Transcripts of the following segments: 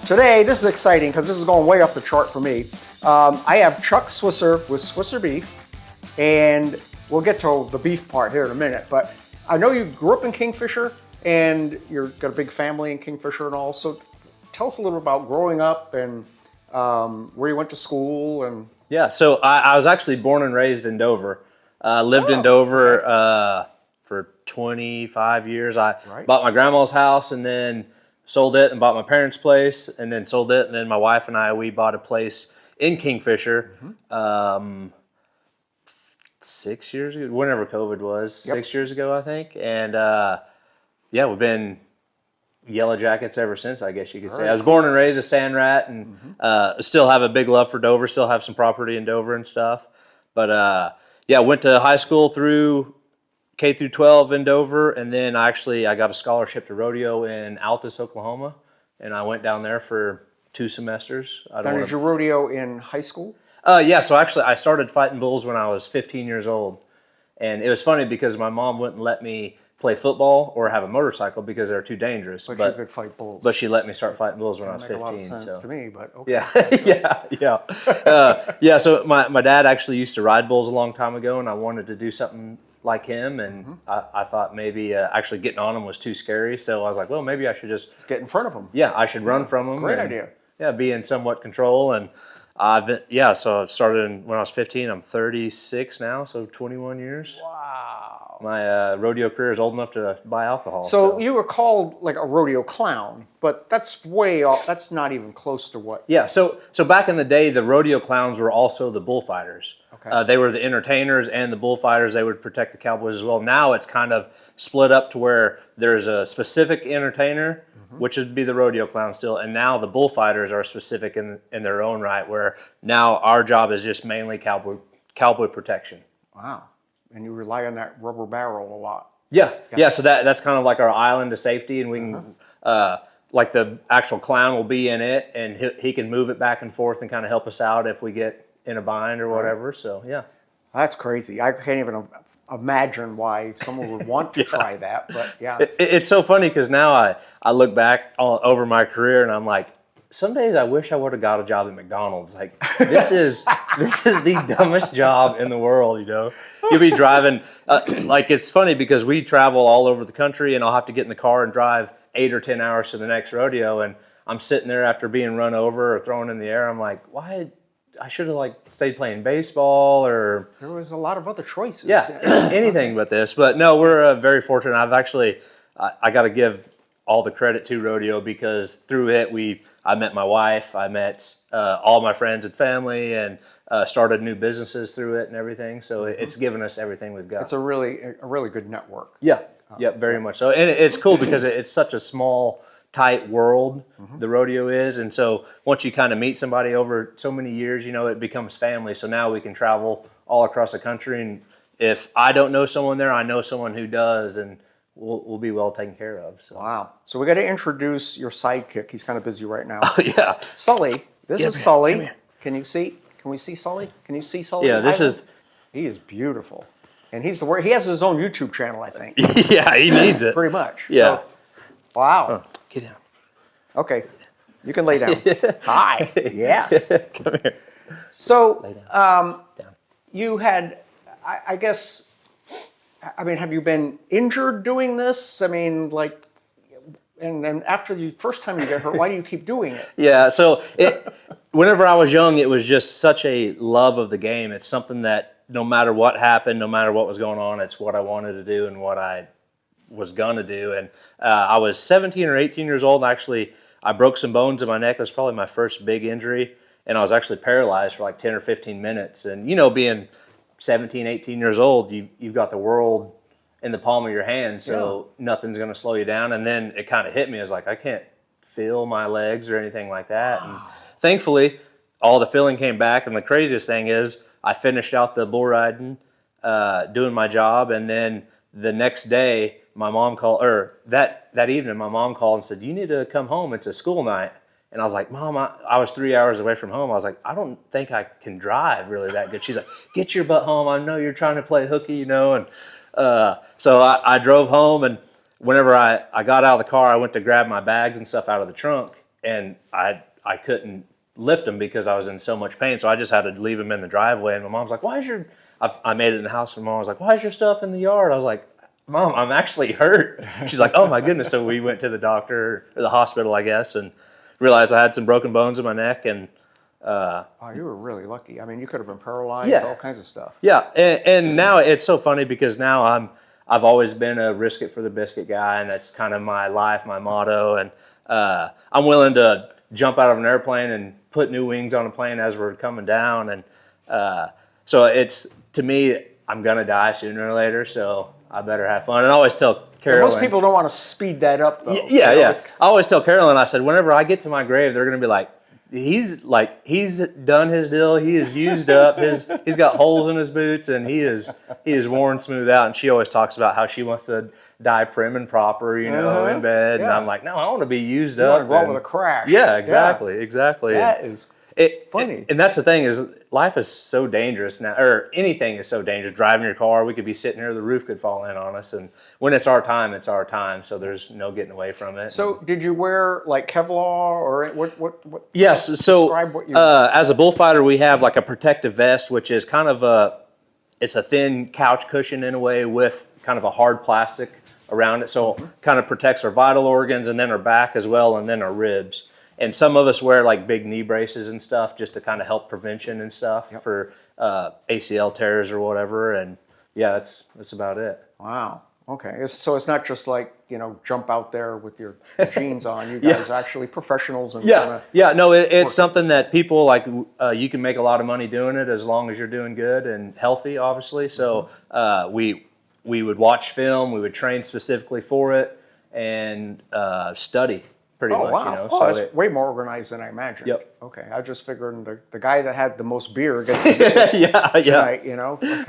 Today, this is exciting because this is going way off the chart for me. I have Chuck Swisher with Swisher Beef, and we'll get to the beef part here in a minute. But I know you grew up in Kingfisher, and you've got a big family in Kingfisher and all. So tell us a little about growing up and where you went to school. And yeah, so I was actually born and raised in Dover. Lived in Dover for 25 years. I bought my grandma's house and then sold it and bought my parents' place and then sold it. And then my wife and I, we bought a place in Kingfisher 6 years ago, whenever COVID was, 6 years ago, I think. And yeah, we've been Yellow Jackets ever since, I guess you could say. I was born and raised a Sand Rat and still have a big love for Dover, still have some property in Dover and stuff. But yeah, went to high school through K through 12 in Dover, and then I got a scholarship to Rodeo in Altus, Oklahoma, and I went down there for 2 semesters. Did you rodeo in high school? Yeah, so actually I started fighting bulls when I was 15 years old, and it was funny because my mom wouldn't let me play football or have a motorcycle because they're too dangerous. But you could fight bulls. But she let me start fighting bulls when I was 15. That makes a lot of sense to me, but okay. Yeah, yeah. So my dad actually used to ride bulls a long time ago, and I wanted to do something like him, and I thought maybe actually getting on them was too scary, so I was like, well, maybe I should just get in front of them. Yeah, I should run from them. Great idea. Yeah, be in somewhat control, and so I started when I was 15. I'm 36 now, so 21 years. Wow. My rodeo career is old enough to buy alcohol. So you were called like a rodeo clown, but that's way off. That's not even close to what. Yeah, so back in the day, the rodeo clowns were also the bullfighters. Okay. They were the entertainers and the bullfighters. They would protect the cowboys as well. Now it's kind of split up to where there's a specific entertainer, which would be the rodeo clown still, and now the bullfighters are specific in their own right, where now our job is just mainly cowboy protection. Wow. And you rely on that rubber barrel a lot. Yeah, yeah. So that's kind of like our island of safety, and we can, like the actual clown will be in it, and he can move it back and forth and kind of help us out if we get in a bind or whatever. So yeah. That's crazy. I can't even imagine why someone would want to try that, but yeah. It's so funny because now I look back over my career and I'm like, some days I wish I would have got a job at McDonald's. Like, this is the dumbest job in the world, you know? You'll be driving, like it's funny because we travel all over the country and I'll have to get in the car and drive 8 or 10 hours to the next rodeo, and I'm sitting there after being run over or thrown in the air. I'm like, why? I should have stayed playing baseball, or there was a lot of other choices. Yeah, anything but this. But no, we're very fortunate. I've actually, I got to give all the credit to rodeo because through it, I met my wife, I met all my friends and family, and started new businesses through it and everything. So it's given us everything we've got. It's a really good network. Yeah, yeah, very much so. And it's cool because it's such a small, tight world, the rodeo is, and so once you kind of meet somebody over so many years, you know, it becomes family. So now we can travel all across the country, and if I don't know someone there, I know someone who does, and we'll be well taken care of. So. Wow. So we got to introduce your sidekick. He's kind of busy right now. Oh, yeah. Sully. This is Sully. Come here. Can you see? Can we see Sully? Can you see Sully? Yeah, he is beautiful. And he has his own YouTube channel, I think. Yeah, he needs it. Pretty much. Yeah. So, wow. Oh, get down. Okay. You can lay down. Hi. Yes. Come here. So, lay down. You had, I guess, have you been injured doing this? I mean, and then after the first time you get hurt, why do you keep doing it? Yeah, so whenever I was young, it was just such a love of the game. It's something that no matter what happened, no matter what was going on, it's what I wanted to do and what I was going to do. And I was 17 or 18 years old, and actually I broke some bones in my neck. That's probably my first big injury. And I was actually paralyzed for like 10 or 15 minutes. And, you know, being 17, 18 years old, you've got the world in the palm of your hand, so nothing's going to slow you down. And then it kind of hit me. I was like, I can't feel my legs or anything like that. Wow. And thankfully, all the feeling came back. And the craziest thing is I finished out the bull riding, doing my job. And then the next day, my mom called, or that evening, my mom called and said, you need to come home. It's a school night. And I was like, Mom, I was 3 hours away from home. I was like, I don't think I can drive really that good. She's like, get your butt home. I know you're trying to play hooky, you know. And so I drove home, and whenever I got out of the car, I went to grab my bags and stuff out of the trunk. and I couldn't lift him because I was in so much pain. So I just had to leave him in the driveway. And my mom's like, "Why is your?" I made it in the house, and Mom was like, "Why is your stuff in the yard?" I was like, "Mom, I'm actually hurt." She's like, "Oh my goodness!" So we went to the doctor or the hospital, I guess, and realized I had some broken bones in my neck. And Oh, you were really lucky. I mean, you could have been paralyzed, Yeah. all kinds of stuff. yeah, and now it's so funny because now I've always been a risk it for the biscuit guy, and that's kind of my life, my motto. And I'm willing to jump out of an airplane and put new wings on a plane as we're coming down. And so it's, to me, I'm gonna die sooner or later, so I better have fun. And I always tell But Carolyn. most people don't want to speed that up, though. Yeah, They yeah. always- I always tell Carolyn, I said, whenever I get to my grave, they're gonna be like, he's done his deal. He is used up. He's got holes in his boots, and he is worn smooth out. And she always talks about how she wants to die prim and proper, you know, in bed. And Yeah. I'm like, no, I want to be used You up. want to go out and- with a crash. Yeah, exactly, exactly. That is funny. And that's the thing is, life is so dangerous now, or anything is so dangerous. Driving your car, we could be sitting here, the roof could fall in on us, and when it's our time, it's our time. So there's no getting away from it. So, did you wear like Kevlar or what? Yes. So Describe what you. as a bullfighter, we have like a protective vest, which is kind of it's a thin couch cushion in a way with kind of a hard plastic around it. So kind of protects our vital organs and then our back as well, and then our ribs. And some of us wear like big knee braces and stuff just to kind of help prevention and stuff for ACL tears or whatever. And yeah, that's about it. Wow. Okay. So it's not just like, jump out there with your jeans on. You guys are actually professionals. And Yeah. No, it's something that people like. You can make a lot of money doing it as long as you're doing good and healthy, obviously. So we would watch film, we would train specifically for it, and study pretty much. Wow. So that's way more organized than I imagined. Yep. Okay. I just figured the guy that had the most beer gets to do this tonight, Okay.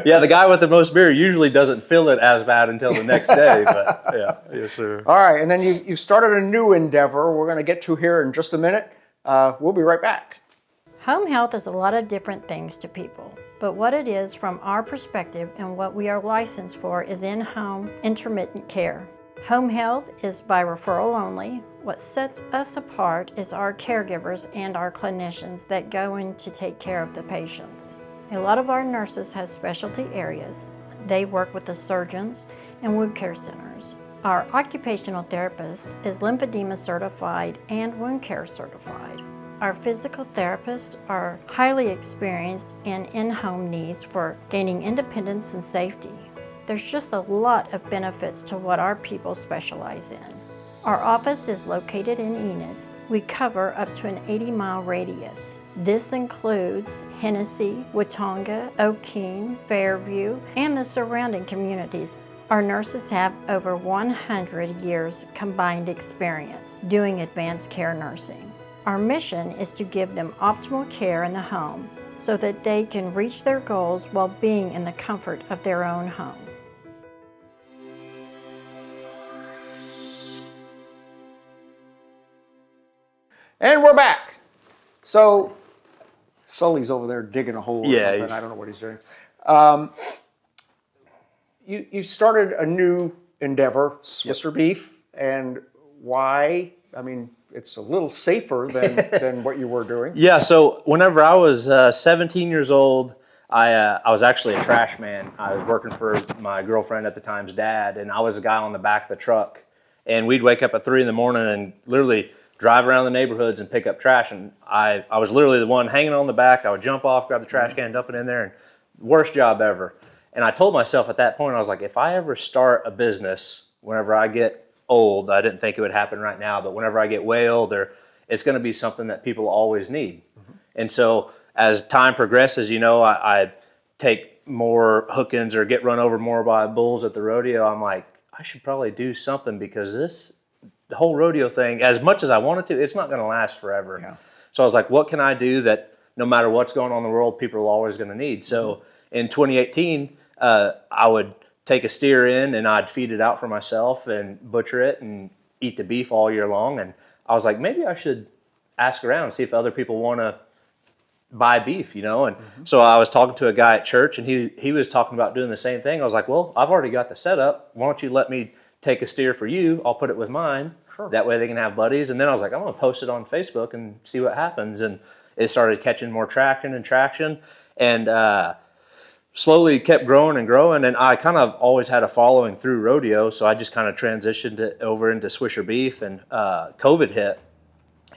Yeah. The guy with the most beer usually doesn't feel it as bad until the next day. But yeah, yes, sir. All right. And then you started a new endeavor we're going to get to here in just a minute. We'll be right back. Home health is a lot of different things to people, but what it is from our perspective and what we are licensed for is in-home intermittent care. Home health is by referral only. What sets us apart is our caregivers and our clinicians that go in to take care of the patients. A lot of our nurses have specialty areas. They work with the surgeons and wound care centers. Our occupational therapist is lymphedema certified and wound care certified. Our physical therapists are highly experienced in-home needs for gaining independence and safety. There's just a lot of benefits to what our people specialize in. Our office is located in Enid. We cover up to an 80-mile radius. This includes Hennessy, Watonga, O'Keene, Fairview, and the surrounding communities. Our nurses have over 100 years combined experience doing advanced care nursing. Our mission is to give them optimal care in the home so that they can reach their goals while being in the comfort of their own home. And we're back. So Sully's over there digging a hole or Yeah, something. I don't know what he's doing. You started a new endeavor, Swisher beef, and why? I mean, it's a little safer than what you were doing. Yeah. So whenever I was 17 years old, I was actually a trash man. I was working for my girlfriend at the time's dad, and I was the guy on the back of the truck. And we'd wake up at 3 a.m. and literally drive around the neighborhoods and pick up trash. And I was literally the one hanging on the back. I would jump off, grab the trash can, dump it in there, and worst job ever. And I told myself at that point, I was like, if I ever start a business, whenever I get old, I didn't think it would happen right now, but whenever I get way older, it's going to be something that people always need. And so as time progresses, I take more hook-ins or get run over more by bulls at the rodeo. I'm like, I should probably do something because the whole rodeo thing, as much as I wanted to, it's not going to last forever. Yeah. So I was like, what can I do that no matter what's going on in the world, people are always going to need? So in 2018, I would take a steer in and I'd feed it out for myself and butcher it and eat the beef all year long. And I was like, maybe I should ask around and see if other people want to buy beef, And so I was talking to a guy at church and he was talking about doing the same thing. I was like, well, I've already got the setup. Why don't you let me take a steer for you? I'll put it with mine. Sure. That way they can have buddies. And then I was like, I'm going to post it on Facebook and see what happens. And it started catching more traction, and slowly kept growing and growing. And I kind of always had a following through Rodeo, so I just kind of transitioned it over into Swisher Beef. And COVID hit,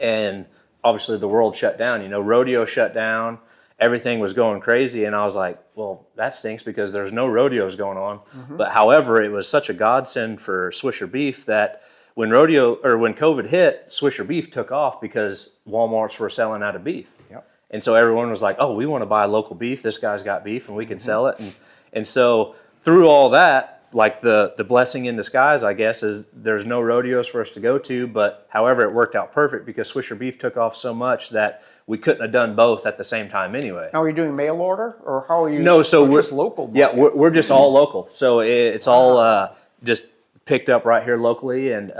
and obviously the world shut down. You know, Rodeo shut down. Everything was going crazy, and I was like, well, that stinks because there's no rodeos going on. But however, it was such a godsend for Swisher Beef that when COVID hit, Swisher Beef took off because Walmarts were selling out of beef. Yep. And so everyone was like, oh, we want to buy local beef. This guy's got beef and we can sell it. And so through all that, like the blessing in disguise, I guess, is there's no rodeos for us to go to. But however, it worked out perfect because Swisher Beef took off so much that we couldn't have done both at the same time anyway. Now, are you doing mail order, or how are you? No, so we're just local. Yeah, we're just all local. So it's all just picked up right here locally. And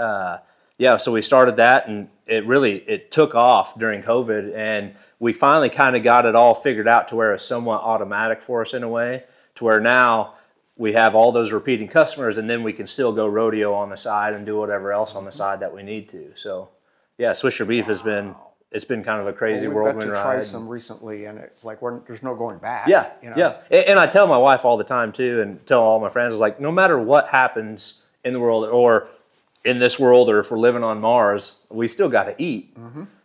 yeah, so we started that, and it took off during COVID. And we finally kind of got it all figured out to where it's somewhat automatic for us in a way, to where now we have all those repeating customers, and then we can still go rodeo on the side and do whatever else on the side that we need to. So yeah, Swisher Beef has been, it's been kind of a crazy whirlwind ride. We've got to try some recently, and it's like there's no going back. Yeah, you know? yeah. And I tell my wife all the time too, and tell all my friends, is like, no matter what happens in the world, or in this world, or if we're living on Mars, we still got to eat.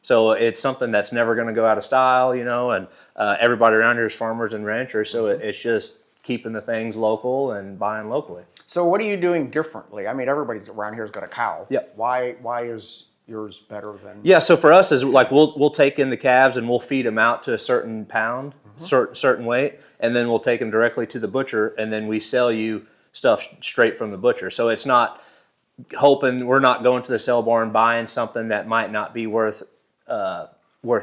So it's something that's never going to go out of style, you know. And everybody around here is farmers and ranchers, so it's just keeping the things local and buying locally. So what are you doing differently? I mean, everybody's around here's got a cow. Yep. Why is yours better than? Yeah, so for us is like we'll take in the calves and we'll feed them out to a certain pound, certain weight, and then we'll take them directly to the butcher, and then we sell you stuff straight from the butcher. So it's not hoping, we're not going to the sale barn buying something that might not be worth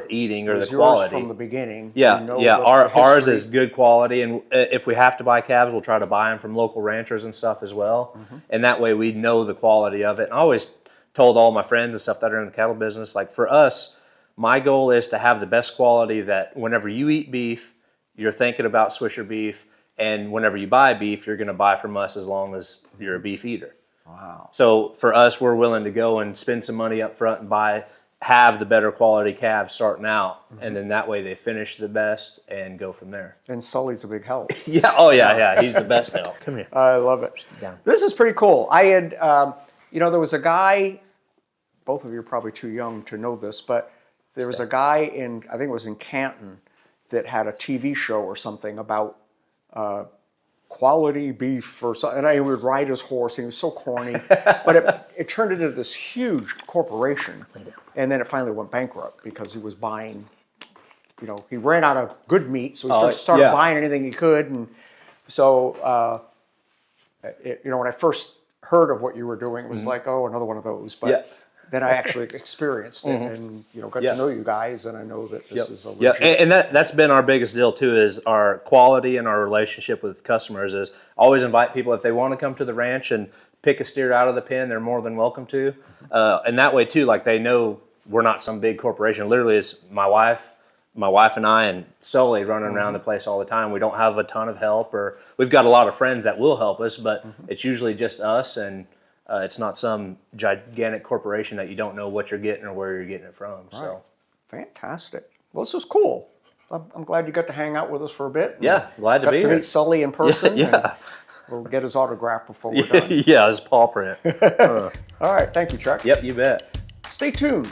eating, or the quality. Yours from the beginning. Yeah, you know yeah. the Ours history. is good quality, and if we have to buy calves, we'll try to buy them from local ranchers and stuff as well. And that way, we know the quality of it. And I always told all my friends and stuff that are in the cattle business, like, for us, my goal is to have the best quality, that whenever you eat beef, you're thinking about Swisher Beef, and whenever you buy beef, you're going to buy from us as long as you're a beef eater. Wow. So for us, we're willing to go and spend some money up front and have the better quality calves starting out, and then that way they finish the best and go from there. And Sully's a big help. Yeah, oh yeah, he's the best help. Come here. I love it. Down. This is pretty cool. I had, there was a guy, both of you are probably too young to know this, but there was a guy I think it was in Canton, that had a TV show or something about quality beef or something. And he would ride his horse, and he was so corny. But it turned into this huge corporation. And then it finally went bankrupt because he was buying, he ran out of good meat, so he started buying anything he could. And so, when I first heard of what you were doing, it was like, oh, another one of those. But then I actually experienced it, and got to know you guys, and I know that this is a legit. And that's been our biggest deal too, is our quality and our relationship with customers. Is always invite people, if they want to come to the ranch and pick a steer out of the pen, they're more than welcome to. And that way too, like, they know we're not some big corporation. Literally, it's my wife and I and Sully running around the place all the time. We don't have a ton of help, or we've got a lot of friends that will help us, but it's usually just us, and it's not some gigantic corporation that you don't know what you're getting or where you're getting it from. Right. So fantastic. Well, this was cool. I'm glad you got to hang out with us for a bit. Yeah, glad to be here. Got to meet Sully in person. Yeah. We'll get his autograph before we're done. Yeah, his paw print. All right. Thank you, Chuck. Yep, you bet. Stay tuned.